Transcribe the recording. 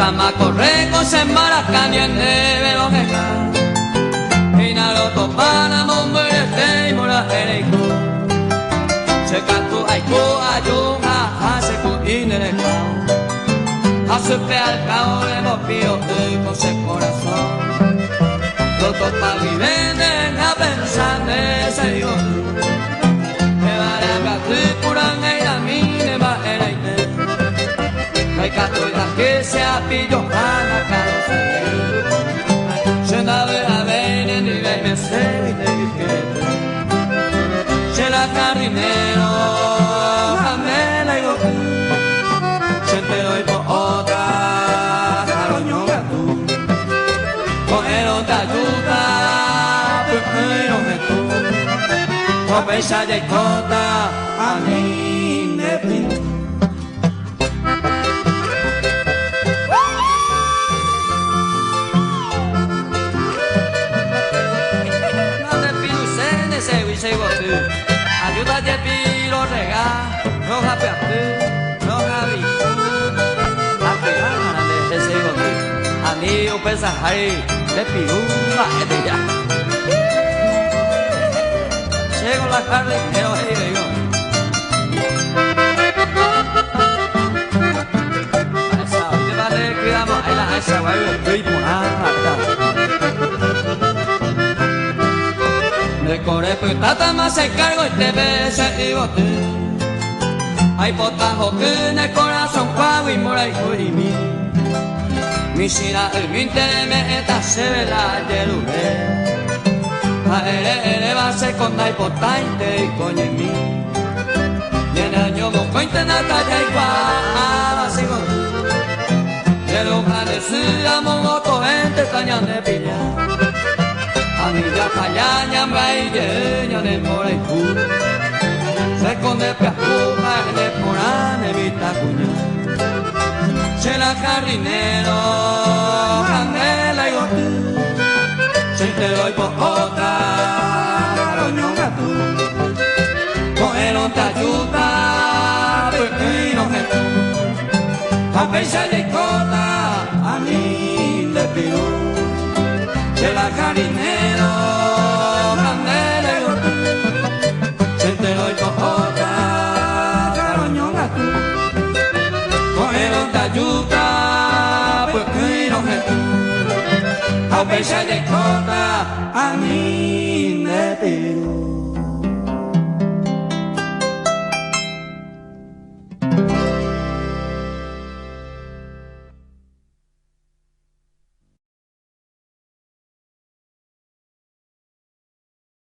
Kama correco se maracani en neve lo queja Inalo topana mumbere mora ereiko Se canto aiko ayunga hase ku inere kao Hace pe al cao le mopio con ese corazón Los dos pa viven a pensar de ese dios Me vale a casi puran a mí me va a ereite Hay cato y la que se apillo para cada Se nave a ver en el me se de que Se la carinero jamela y go Se te doy por otra caroño gato Con el otra ayuda pero me tú Con pesa de cota a mí me pinto Ayuda de piro rega, roja peate, roja bichu, la pegana de ese gote. A mí yo pesa ahí, de piru, la gente ya. Llego la carne, pero ahí le digo. Esa, hoy te va a tener cuidado, ahí la esa, guay, estoy por acá. De corepo y tata más se cargo y te besa y bote Hay potajo que en el corazón pago y mora y mi Mishira el 20 me eta se ve la yerube A ere va a ser con dai potante y coño en mí Y en el año moco intenata ya igual así con De los grandes amo moto gente cañan de pilla Amiga payaña mbailleña de mora y cu Se esconde piajuja en el porán de vitacuña Se la carrinero, candela y gote Se te doy por otra, caroño gato Con el te ayuda, pepino gato A pesar de cota, a mí le pido Se la carinero, candela y gote Se te doy por otra, caroño gato Con el te ayuda, pues que no me tú A pesar de cota, a mí